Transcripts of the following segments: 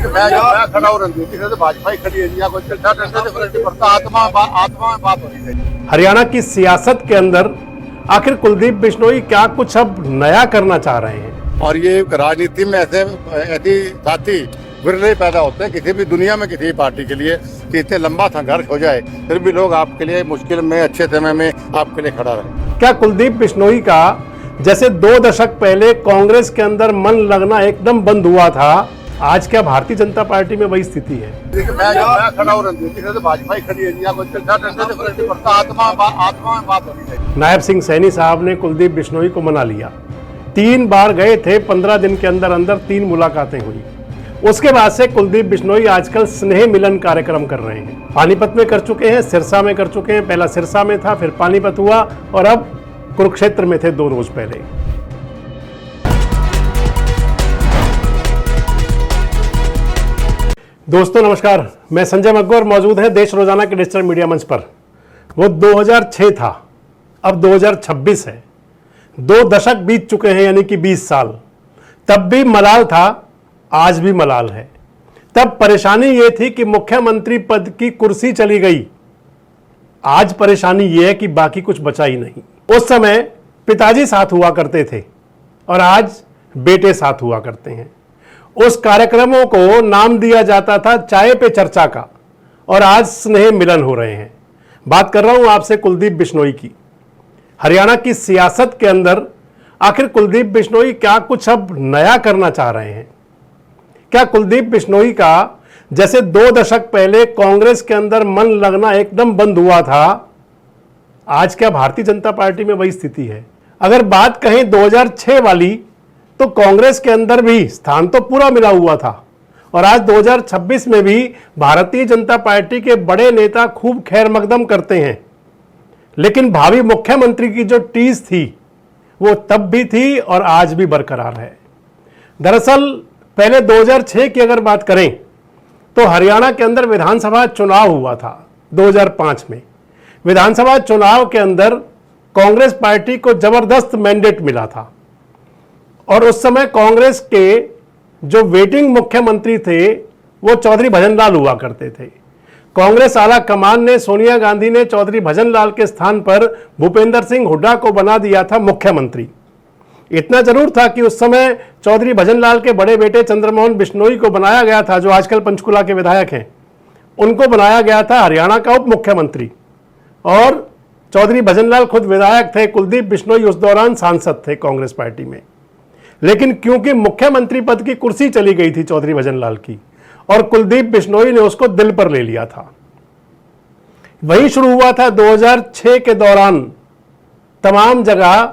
मैं खड़ा हूं रणजीत से, भाजपा ही खड़ी है जी। कोई चिट्ठा डंडे से फर्क नहीं पड़ता, आत्मा में बात होनी चाहिए। हरियाणा की सियासत के अंदर आखिर कुलदीप बिश्नोई क्या कुछ अब नया करना चाह रहे हैं? और ये राजनीति में ऐसे साथी विरले पैदा होते हैं किसी भी दुनिया में, किसी भी पार्टी के लिए, कि इतने लंबा संघर्ष हो जाए फिर भी लोग आपके लिए मुश्किल में, अच्छे समय में आपके लिए खड़ा रहे। क्या कुलदीप बिश्नोई का जैसे 2 दशक पहले कांग्रेस के अंदर मन लगना एकदम बंद हुआ था, आज क्या भारतीय जनता पार्टी में वही स्थिति है? मैं खड़ा हूं रणजीत से, भाजपा ही खड़ी है जी। कोई चिट्ठा डंडे से फर्क नहीं पड़ता, आत्मा में बात होनी चाहिए। नायब सिंह सैनी साहब ने कुलदीप बिश्नोई को मना लिया। 3 बार गए थे, 15 दिन के अंदर अंदर 3 मुलाकातें हुई। उसके बाद से कुलदीप बिश्नोई आजकल स्नेह मिलन कार्यक्रम कर रहे हैं। पानीपत में कर चुके हैं, सिरसा में कर चुके हैं। पहला सिरसा में था, फिर पानीपत हुआ और अब कुरुक्षेत्र में थे 2 रोज पहले। दोस्तों नमस्कार, मैं संजय मग्गोर, मौजूद है देश रोजाना के डिजिटल मीडिया मंच पर। वो 2006 था, अब 2026 है। 2 दशक बीत चुके हैं, यानी कि 20 साल। तब भी मलाल था, आज भी मलाल है। तब परेशानी ये थी कि मुख्यमंत्री पद की कुर्सी चली गई। आज परेशानी ये है कि बाकी कुछ बचा ही नहीं। उस समय पिताजी साथ हुआ करते थे और आज बेटे साथ हुआ करते हैं। उस कार्यक्रमों को नाम दिया जाता था चाय पे चर्चा का, और आज स्नेह मिलन हो रहे हैं। बात कर रहा हूं आपसे कुलदीप बिश्नोई की। हरियाणा की सियासत के अंदर आखिर कुलदीप बिश्नोई क्या कुछ अब नया करना चाह रहे हैं? क्या कुलदीप बिश्नोई का जैसे 2 दशक पहले कांग्रेस के अंदर मन लगना एकदम बंद हुआ था, आज क्या भारतीय जनता पार्टी में वही स्थिति है? अगर बात कहें 2006 वाली, तो कांग्रेस के अंदर भी स्थान तो पूरा मिला हुआ था और आज 2026 में भी भारतीय जनता पार्टी के बड़े नेता खूब खैर मकदम करते हैं। लेकिन भावी मुख्यमंत्री की जो टीस थी वो तब भी थी और आज भी बरकरार है। दरअसल पहले 2006 की अगर बात करें तो हरियाणा के अंदर विधानसभा चुनाव हुआ था 2005 में। विधानसभा चुनाव के अंदर कांग्रेस पार्टी को जबरदस्त मैंडेट मिला था और उस समय कांग्रेस के जो वेटिंग मुख्यमंत्री थे वो चौधरी भजनलाल हुआ करते थे। कांग्रेस आला कमान ने, सोनिया गांधी ने चौधरी भजनलाल के स्थान पर भूपेंद्र सिंह हुड्डा को बना दिया था मुख्यमंत्री। इतना जरूर था कि उस समय चौधरी भजनलाल के बड़े बेटे चंद्रमोहन बिश्नोई को बनाया गया था, जो आजकल पंचकुला के विधायक हैं। उनको बनाया गया था हरियाणा का उप मुख्यमंत्री और चौधरी भजनलाल खुद विधायक थे। कुलदीप बिश्नोई उस दौरान सांसद थे कांग्रेस पार्टी में। लेकिन क्योंकि मुख्यमंत्री पद की कुर्सी चली गई थी चौधरी भजनलाल की, और कुलदीप बिश्नोई ने उसको दिल पर ले लिया था। वही शुरू हुआ था 2006 के दौरान। तमाम जगह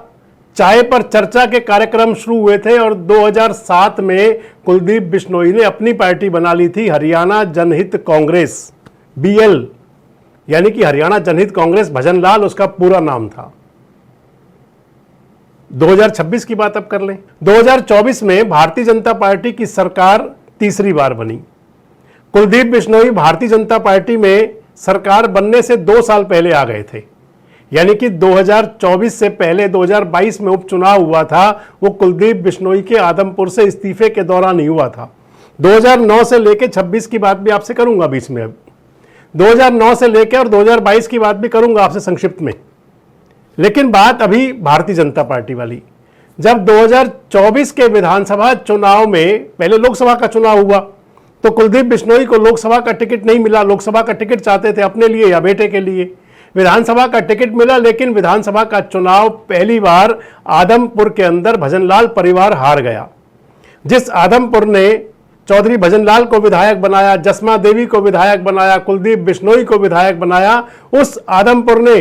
चाय पर चर्चा के कार्यक्रम शुरू हुए थे और 2007 में कुलदीप बिश्नोई ने अपनी पार्टी बना ली थी, हरियाणा जनहित कांग्रेस, BL, यानी कि हरियाणा जनहित कांग्रेस। भजनलाल उसका पूरा नाम था। 2026 की बात अब कर लें। 2024 में भारतीय जनता पार्टी की सरकार तीसरी बार बनी। कुलदीप बिश्नोई भारतीय जनता पार्टी में सरकार बनने से 2 साल पहले आ गए थे, यानी कि 2024 से पहले 2022 में उपचुनाव हुआ था, वो कुलदीप बिश्नोई के आदमपुर से इस्तीफे के दौरान ही हुआ था। 2009 से लेकर 26 की बात भी आपसे करूंगा बीच में। अब 2009 से लेकर और 2022 की बात भी करूंगा आपसे संक्षिप्त में। लेकिन बात अभी भारतीय जनता पार्टी वाली। जब 2024 के विधानसभा चुनाव में, पहले लोकसभा का चुनाव हुआ, तो कुलदीप बिश्नोई को लोकसभा का टिकट नहीं मिला। लोकसभा का टिकट चाहते थे अपने लिए या बेटे के लिए। विधानसभा का टिकट मिला, लेकिन विधानसभा का चुनाव पहली बार आदमपुर के अंदर भजनलाल परिवार हार गया। जिस आदमपुर ने चौधरी भजनलाल को विधायक बनाया, जसमा देवी को विधायक बनाया, कुलदीप बिश्नोई को विधायक बनाया, उस आदमपुर ने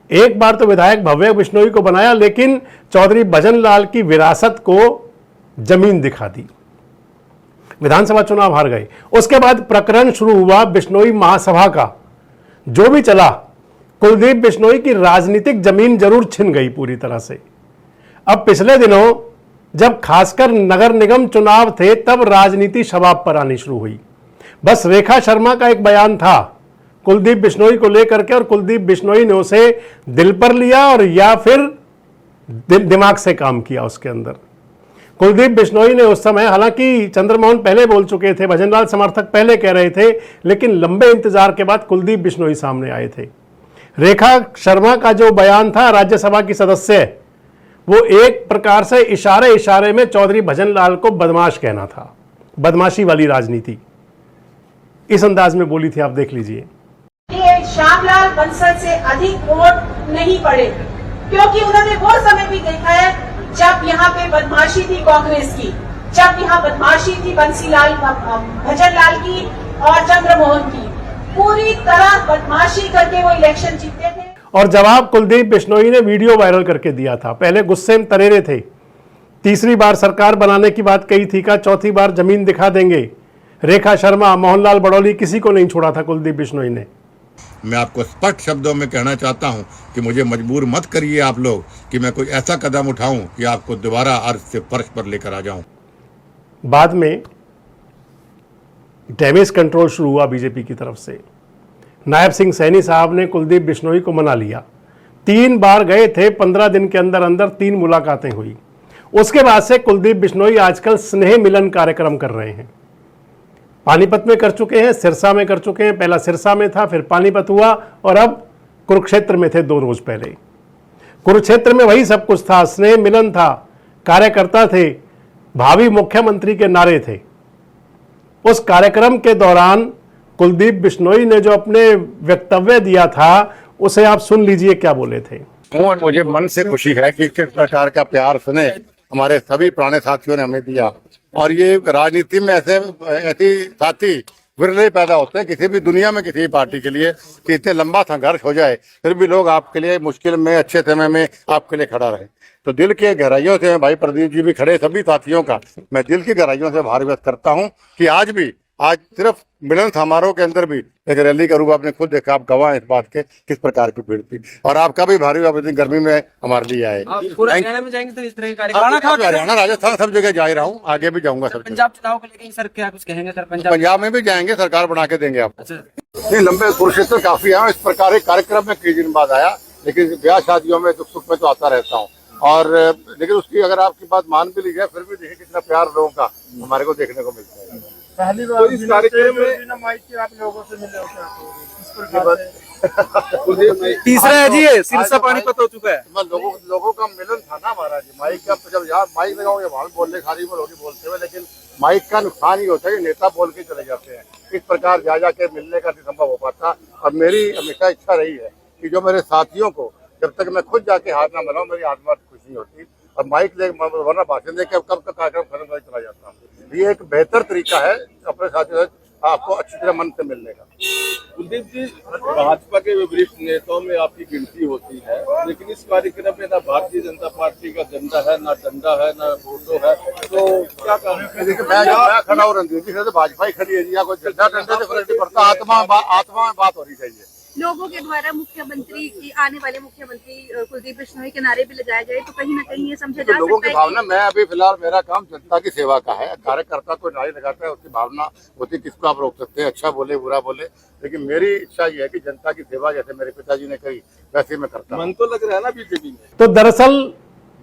एक बार तो विधायक भव्य बिश्नोई को बनाया, लेकिन चौधरी भजनलाल की विरासत को जमीन दिखा दी। विधानसभा चुनाव हार गए। उसके बाद प्रकरण शुरू हुआ बिश्नोई महासभा का। जो भी चला, कुलदीप बिश्नोई की राजनीतिक जमीन जरूर छिन गई पूरी तरह से। अब पिछले दिनों जब खासकर नगर निगम चुनाव थे, तब राजनीति शबाब पर आनी शुरू हुई। बस रेखा शर्मा का एक बयान था कुलदीप बिश्नोई को लेकर के, और कुलदीप बिश्नोई ने उसे दिल पर लिया और या फिर दिमाग से काम किया उसके अंदर। कुलदीप बिश्नोई ने उस समय, हालांकि चंद्रमोहन पहले बोल चुके थे, भजनलाल समर्थक पहले कह रहे थे, लेकिन लंबे इंतजार के बाद कुलदीप बिश्नोई सामने आए थे। रेखा शर्मा का जो बयान था, राज्यसभा की सदस्य, वो एक प्रकार से इशारे इशारे में चौधरी भजनलाल को बदमाश कहना था, बदमाशी वाली राजनीति, इस अंदाज में बोली थी। आप देख लीजिए। श्यामलाल बंसल से अधिक वोट नहीं पड़े, क्योंकि उन्होंने वो समय भी देखा है जब यहाँ पे बदमाशी थी कांग्रेस की, जब यहाँ बदमाशी थी बंसीलाल भजनलाल की और चंद्रमोहन की, पूरी तरह बदमाशी करके वो इलेक्शन जीते थे। और जवाब कुलदीप बिश्नोई ने वीडियो वायरल करके दिया था। पहले गुस्से में तरेरे थे, तीसरी बार सरकार बनाने की बात कही थी, का चौथी बार जमीन दिखा देंगे। रेखा शर्मा, मोहनलाल बड़ौली, किसी को नहीं छोड़ा था कुलदीप बिश्नोई ने। मैं आपको स्पष्ट शब्दों में कहना चाहता हूं कि मुझे मजबूर मत करिए आप लोग कि मैं कोई ऐसा कदम उठाऊं कि आपको दोबारा अर्श से फर्श पर लेकर आ जाऊं। बाद में डैमेज कंट्रोल शुरू हुआ बीजेपी की तरफ से। नायब सिंह सैनी साहब ने कुलदीप बिश्नोई को मना लिया। 3 बार गए थे, 15 दिन के अंदर अंदर 3 मुलाकातें हुई। उसके बाद से कुलदीप बिश्नोई आजकल स्नेह मिलन कार्यक्रम कर रहे हैं। पानीपत में कर चुके हैं, सिरसा में कर चुके हैं। पहला सिरसा में था, फिर पानीपत हुआ और अब कुरुक्षेत्र में थे 2 रोज पहले। कुरुक्षेत्र में वही सब कुछ था, स्नेह मिलन था, कार्यकर्ता थे, भावी मुख्यमंत्री के नारे थे। उस कार्यक्रम के दौरान कुलदीप बिश्नोई ने जो अपने वक्तव्य दिया था, उसे आप सुन लीजिए क्या बोले थे। मुझे मन से खुशी है कि किस प्रकार का प्यार सुने हमारे सभी पुराने साथियों ने हमें दिया, और ये राजनीति में ऐसे साथी विरले पैदा होते हैं किसी भी दुनिया में, किसी भी पार्टी के लिए, कि इतने लंबा संघर्ष हो जाए फिर भी लोग आपके लिए मुश्किल में, अच्छे समय में आपके लिए खड़ा रहे। तो दिल की गहराइयों से, भाई प्रदीप जी भी खड़े, सभी साथियों का मैं दिल की गहराइयों से आभार व्यक्त करता हूँ कि आज सिर्फ मिलन समारोह के अंदर भी एक रैली का रूप आपने खुद देखा, आप गवाह इस बात के किस प्रकार की भीड़ थी, और आपका भी भारी इतनी गर्मी में हमारे लिए आए। हरियाणा में जाएंगे तो इस तरह के कार्यक्रम, हरियाणा, राजस्थान, सब जगह जा रहा हूँ, आगे भी जाऊंगा। सब पंजाब चुनाव को लेकर सर क्या कुछ कहेंगे सर? पंजाब में भी जाएंगे, सरकार बना के देंगे आपको। अच्छा। ये लंबे कुरुक्षेत्र काफी है, इस प्रकार एक कार्यक्रम में कई दिन बाद आया, लेकिन ब्याह शादियों में, दुख सुख में तो आता रहता हूँ। और लेकिन उसकी अगर आपकी बात मान भी ली जाए, फिर भी देखिए कितना प्यार लोगों का हमारे को देखने को मिलता है। पहली बार तो इस कार्यक्रम में माइक के आप लोगों से मिले हो क्या? इस प्रकार से तीसरा है जी, ये सिरसा पानीपत हो चुका है। लोगों का मिलन था ना महाराज जी। माइक का जब यार माइक लगाओगे वहां बोलने खाली में लोग बोलते हुए, लेकिन माइक का नुकसान ही होता है, नेता बोल के चले जाते हैं। इस प्रकार जा जाके मिलने का नहीं संभव हो पाता। और मेरी हमेशा इच्छा रही है कि जो मेरे साथियों को जब तक मैं खुद जाके हाथ ना मिलाऊं, मेरी आत्मा खुश नहीं होती। और माइक वरना भाषण दे के कब तक कार्यक्रम खत्म कर चला जाता हूँ। ये एक बेहतर तरीका है अपने साथियों से आपको अच्छी तरह मन से मिलने का। कुलदीप जी, भाजपा के वरिष्ठ नेताओं में आपकी गिनती होती है, लेकिन इस कार्यक्रम में ना भारतीय जनता पार्टी का झंडा है, ना डंडा है, ना फोटो है, तो क्या कारण है? देखिए मैं खड़ा हूँ रणजीत जी से, तो भाजपा ही खड़ी है जी, या कोई झंडा डंडे से फर्क नहीं पड़ता। आत्मा में बात होनी चाहिए। लोगों के द्वारा मुख्यमंत्री की, आने वाले मुख्यमंत्री कुलदीप बिश्नोई के नारे भी लगाए गए, तो कहीं ना कहीं ये समझा जा लोगों सकता की है भावना, मैं अभी फिलहाल मेरा काम जनता की सेवा का है। कार्यकर्ता कोई नारे लगाता है, उसकी भावना होती, किसको आप रोक सकते हैं, अच्छा बोले बुरा बोले, लेकिन मेरी इच्छा ये है कि जनता की सेवा जैसे मेरे पिताजी ने कही वैसे मैं करता हूं। मन तो लग रहा है ना बीजेपी में। तो दरअसल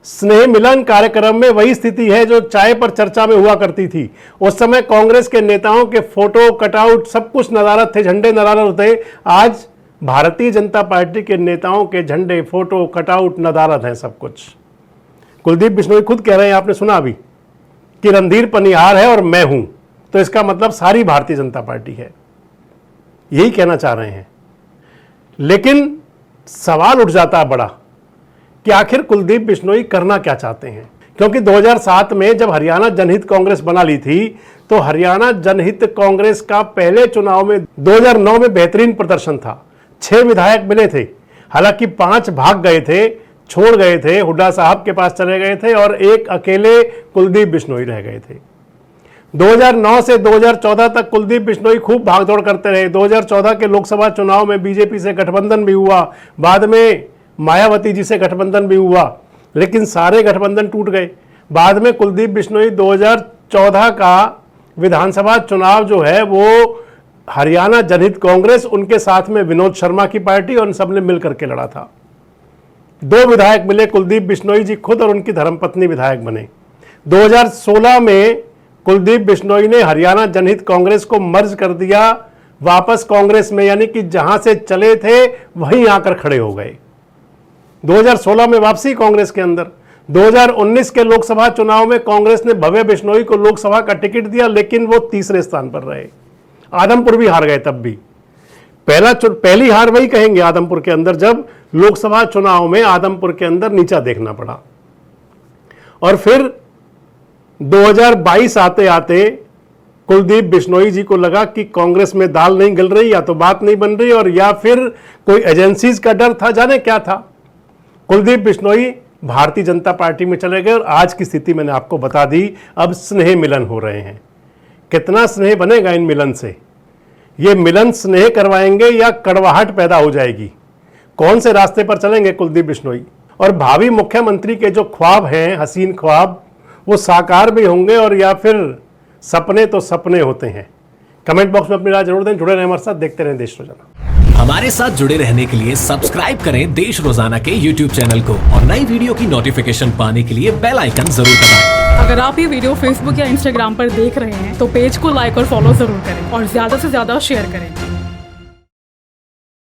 स्नेह मिलन कार्यक्रम में वही स्थिति है जो चाय पर चर्चा में हुआ करती थी। उस समय कांग्रेस के नेताओं के फोटो, कटआउट, सब कुछ नदारत थे, झंडे नदारत थे। आज भारतीय जनता पार्टी के नेताओं के झंडे, फोटो, कटआउट नदारत हैं, सब कुछ। कुलदीप बिश्नोई खुद कह रहे हैं, आपने सुना अभी, कि रणधीर पनिहार है और मैं हूं, तो इसका मतलब सारी भारतीय जनता पार्टी है, यही कहना चाह रहे हैं। लेकिन सवाल उठ जाता है बड़ा कि आखिर कुलदीप बिश्नोई करना क्या चाहते हैं, क्योंकि 2007 में जब हरियाणा जनहित कांग्रेस बना ली थी, तो हरियाणा जनहित कांग्रेस का पहले चुनाव में 2009 में बेहतरीन प्रदर्शन था। 6 विधायक मिले थे, हालांकि 5 भाग गए थे, छोड़ गए थे, हुड्डा साहब के पास चले गए थे, और एक अकेले कुलदीप बिश्नोई रह गए थे। 2009 से 2014 तक कुलदीप बिश्नोई खूब भागदौड़ करते रहे। 2014 के लोकसभा चुनाव में बीजेपी से गठबंधन भी हुआ, बाद में मायावती जी से गठबंधन भी हुआ, लेकिन सारे गठबंधन टूट गए। बाद में कुलदीप बिश्नोई 2014 का विधानसभा चुनाव जो है वो हरियाणा जनहित कांग्रेस, उनके साथ में विनोद शर्मा की पार्टी, और उन सब ने मिलकर के लड़ा था। 2 विधायक मिले, कुलदीप बिश्नोई जी खुद और उनकी धर्मपत्नी विधायक बने। 2016 में कुलदीप बिश्नोई ने हरियाणा जनहित कांग्रेस को मर्ज कर दिया वापस कांग्रेस में, यानी कि जहां से चले थे वहीं आकर खड़े हो गए। 2016 में वापसी कांग्रेस के अंदर। 2019 के लोकसभा चुनाव में कांग्रेस ने भव्य बिश्नोई को लोकसभा का टिकट दिया, लेकिन वो तीसरे स्थान पर रहे। आदमपुर भी हार गए तब भी। पहली हार वही कहेंगे आदमपुर के अंदर, जब लोकसभा चुनाव में आदमपुर के अंदर नीचा देखना पड़ा। और फिर 2022 आते आते कुलदीप बिश्नोई जी को लगा कि कांग्रेस में दाल नहीं गल रही, या तो बात नहीं बन रही, और या फिर कोई एजेंसीज का डर था, जाने क्या था। कुलदीप बिश्नोई भारतीय जनता पार्टी में चले गए और आज की स्थिति मैंने आपको बता दी। अब स्नेह मिलन हो रहे हैं। कितना स्नेह बनेगा इन मिलन से? ये मिलन स्नेह करवाएंगे या कड़वाहट पैदा हो जाएगी? कौन से रास्ते पर चलेंगे कुलदीप बिश्नोई? और भावी मुख्यमंत्री के जो ख्वाब हैं, हसीन ख्वाब, वो साकार भी होंगे और या फिर सपने तो सपने होते हैं। कमेंट बॉक्स में अपनी राय जरूर दें। जुड़े रहें हमारे साथ, देखते रहें देश रोजाना। हमारे साथ जुड़े रहने के लिए सब्सक्राइब करें देश रोजाना के YouTube चैनल को और नई वीडियो की नोटिफिकेशन पाने के लिए बेल आइकन जरूर दबाएं। अगर आप ये वीडियो Facebook या Instagram पर देख रहे हैं तो पेज को लाइक और फॉलो जरूर करें और ज्यादा से ज्यादा शेयर करें।